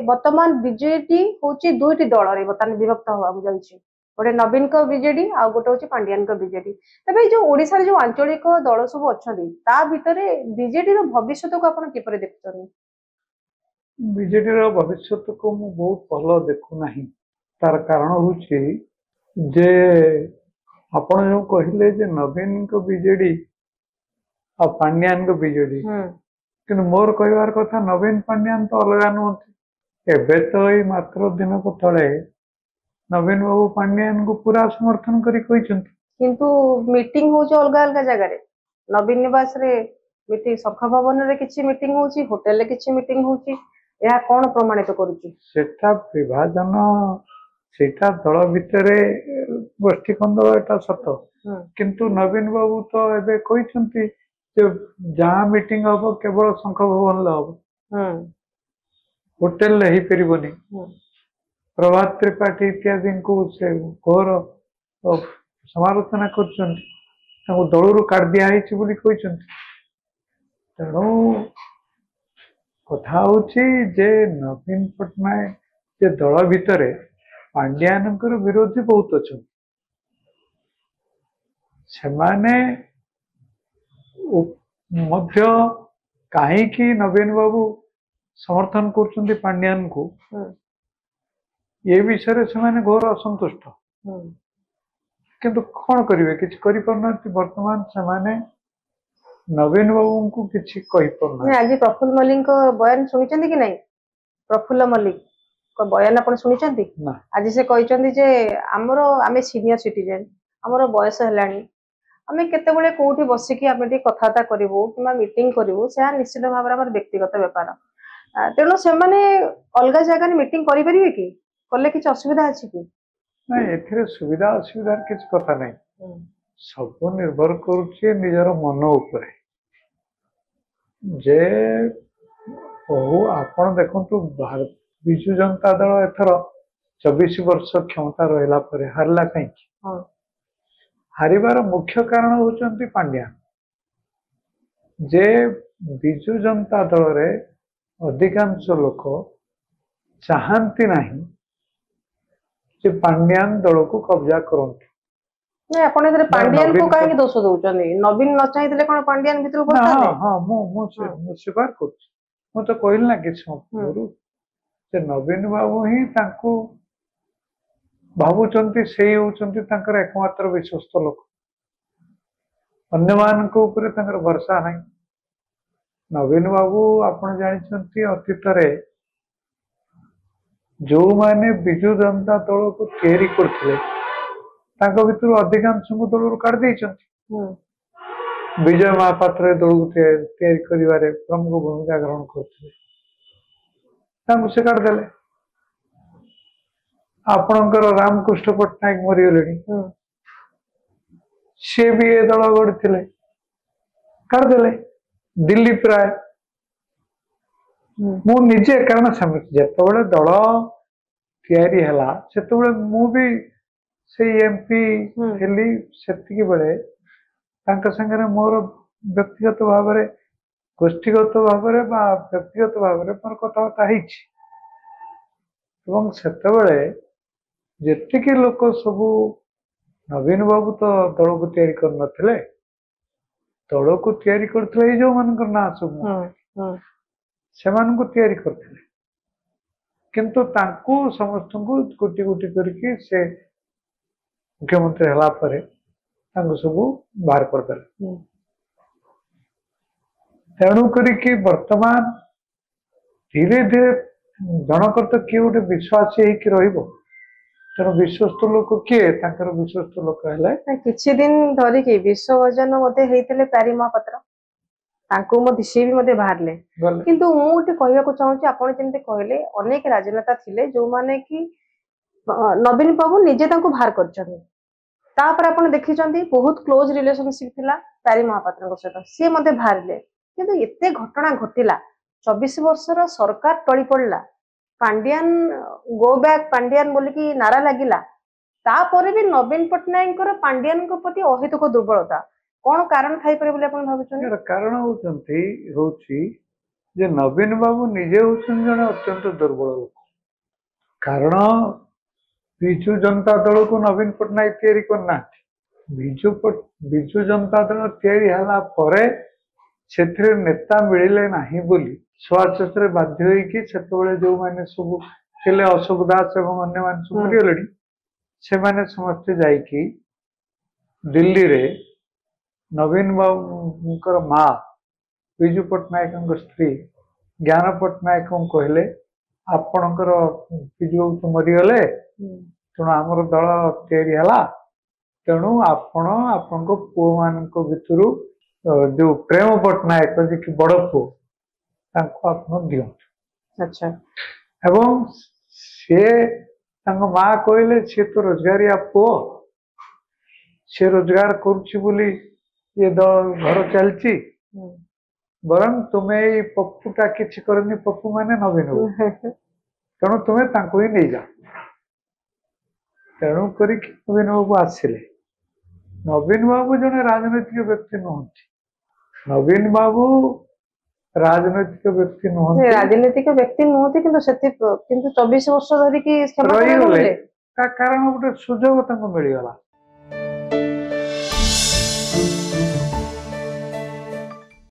वर्तमान बीजेडी होची दुईटी दल रे वर्तमान विभक्त होवा जाउची गोटे नवीन को बीजेडी आ गोटे होची पांड्यान को बीजेडी तबे जो ओडिसा रे जो आंचलिक दल सब अछंती ता भितरे बीजेडी रो भविष्य को आपण किपरे देखुछन बीजेडी रो भविष्य को मु बहुत भलो देखु नाही तार कारण होची जे आपण जो कहिले जे नवीन को बीजेडी आ पांड्यान को बीजेडी किंतु मोर कहवार कथा नवीन पांड्यान तो अलग नुहति एबे तो ये मात्र दिन को तले नवीन बाबू पांड्यान को पूरा समर्थन करी कहिसंती किंतु मीटिंग हो अलग अलग जगह रे नवीन निवास रे मीटिंग सखा भवन रे किछि मीटिंग होची होटल रे किछि मीटिंग होची या कोन प्रमाणित करूची सेटा विभाजन सेटा दल भितरे गोष्ठी कंदल एटा सत किंतु नवीन बाबू तो एबे कहिसंती जे जहाँ मीटिंग हम केवल शंख भवन हम होटेल ले ही परिबनी प्रभात त्रिपाठी इत्यादि को से घोर समालोचना कर दलू काट दिखाई तेणु कथा जे नवीन पट्टनायक जे दल भितर पांड्यान विरोधी बहुत अच्छा मध्य कहीं नवीन बाबू समर्थन कर पांड्यान को ये विषय से घोर असंतुष्ट किंतु कौन करेंगे कि वर्तमान से नवीन बाबू को किसी आज प्रफुल्ल मल्लिक बयान शुणी कि नहीं प्रफुल्ल मल्लिक बयान आप शुणी आज से कहते आमर आम सीनियर सिटीजेन आमर बयस है आम केतबे कौटी बसिकी आम कथबार्ता करूँ कि मीटिंग करूँ से निश्चित भाव में व्यक्तिगत बेपार तेणु से अलग जगह मीटिंग करें कि कले कि असुविधा अच्छी कि नहीं सुविधा असुविधा किसी कथा नहीं सब निर्भर करुचे निजर मन उपर जे आपण देखु विजु जनता दल एथर 24 वर्ष क्षमता रहा हारला कहीं हारिबार मुख्य कारण होचंती पांड्यान जे विजु जनता दल रे अधिकांश लोक चाहती नहीं जे पांड्यान दल को कब्जा करंतु नहीं आपण एथरे पांड्यान को काहे दोष दउचनी नवीन न चाहिए कोन पांड्यान भीतर को हां हां मु स्वीकार कर मु तो कहल ना कि से नवीन बाबू ही तांको भावुचंती से होचंती तांकर एकमात्र विश्वस्त लोक अन्य मान को ऊपर तांकर भरोसा नहीं नवीन बाबू आपण जानिचंती अतीत रे जो माने विजु जनता दल को तैयारी करथिले तांको भितर अधिकांश को दल काट देइचंती विजय महापात्र दल को तैयारी करिवारे प्रमुख भूमिका ग्रहण करथिले तांको से काट देले आपणकर रामकृष्ण पट्टनायक मरीगले सी भी ए दल गढ़ी करदे दिलीप राय मु निजे कारण जिते दल तैयारी है से भी से एमपी थी से बेले संगे मोर व्यक्तिगत भाव में गोष्ठीगत भाव में व्यक्तिगत भाव में मोर कथबार्ता जेतिकी लोक सबू नवीन बाबू तो दल को तैयारी करनथिले दल को तैयारी करथिले जो मानकर ना सब से मान को तैयारी करथिले किंतु तांको समस्त को गोटी गोटी करके से मुख्यमंत्री हला परे तांको सब बाहर कर देले तेणु करी वर्तमान धीरे धीरे जनकर तो किए गोटे विश्वासी होकर रहिबो तेणु विश्वस्त लोक किए विश्वस्त लोक किछि दिन धरिकी विश्वभजन मते हेइतले प्यारी महापात्र तांको मते सी भी मते बाहरले किंतु मु उठी कहबा को चाहूची आपण जेंते कहले अनेक राजनेता थिले जो माने कि नवीन बाबू निजे तांको बाहर करछन तापर आपण देखिचंती बहुत क्लोज रिलेशनशिप थिला प्यारी महापात्र को सहित सी मते बाहरले किंतु एते घटना घटिला 24 वर्षर सरकार टळी पड़ला पांड्यान गो बैक पांड्यान बोली कि नारा लगिला तापर भी नवीन पट्टनायक पांड्यान प्रति अहेतुक दुर्बलता कौन कारण थाई परे बोली आपण भाबुछन कारण होउचंती ଯେ ନବୀନ ବାବୁ ନିଜେ ହଉଛନ୍ତି ଜଣେ ଅତ୍ୟନ୍ତ ଦୁର୍ବଳ ଲୋକ। କାରଣ ବିଜୁ ଜନତା ଦଳକୁ ନବୀନ ପଟ୍ଟନାୟକ ତିଆରି କରିନାହାନ୍ତି। ବିଜୁ ଜନତା ଦଳ ତିଆରି ହେଲା ପରେ ସେଥିରେ ନେତା ମିଳିଲେ ନାହିଁ ବୋଲି ସ୍ୱଚ୍ଛରେ ବାଧ୍ୟ ହେଇକି ସେତେବେଳେ ଯୋଉମାନେ ସବୁ ଥିଲେ ଅଶୋକ ଦାସ ଏବଂ ଅନ୍ୟମାନେ ସବୁ ମରିଗଲେଣି, ସେମାନେ ସମସ୍ତେ ଯାଇକି ଦିଲ୍ଲୀରେ ନବୀନ ବାବୁଙ୍କର ମା ବିଜୁ ପଟ୍ଟନାୟକଙ୍କ ସ୍ତ୍ରୀ ଜ୍ଞାନ ପଟ୍ଟନାୟକଙ୍କୁ କହିଲେ ଆପଣଙ୍କର ବିଜୁ ବାବୁ ତ ମରିଗଲେ, ତେଣୁ ଆମର ଦଳ ତିଆରି ହେଲା, ତେଣୁ ଆପଣ ଆପଣଙ୍କ ପୁଅ ମାନଙ୍କ ଭିତରୁ ଯୋଉ ପ୍ରେମ ପଟ୍ଟନାୟକ ଯିଏକି ବଡ ପୁଅ ତାଙ୍କୁ ଆପଣ ଦିଅନ୍ତୁ। ଆଚ୍ଛା। ଏବଂ ସିଏ ତାଙ୍କ ମା କହିଲେ ସିଏ ତ ରୋଜଗାରିଆ ପୁଅ, ସେ ରୋଜଗାର କରୁଛି ବୋଲି ଏ ଘର ଚାଲିଛି, ବରଂ ତୁମେ ଏଇ ପପୁଟା କିଛି କରନି, ପପୁ ମାନେ ନବୀନ ବାବୁ, ତେଣୁ ତୁମେ ତାଙ୍କୁ ହିଁ ନେଇଯାଅ। ତେଣୁ କରିକି ନବୀନ ବାବୁ ଆସିଲେ। ନବୀନ ବାବୁ ଜଣେ ରାଜନୈତିକ ବ୍ୟକ୍ତି ନୁହନ୍ତି। ନବୀନ ବାବୁ ରାଜନୈତିକ ବ୍ୟକ୍ତି ନୁହନ୍ତି, ରାଜନୈତିକ ବ୍ୟକ୍ତି ନୁହନ୍ତି, କିନ୍ତୁ 24 ବର୍ଷ ଧରିକି ରହିଗଲେ। ତା କାରଣ ଗୋଟେ ସୁଯୋଗ ତାଙ୍କୁ ମିଳିଗଲା।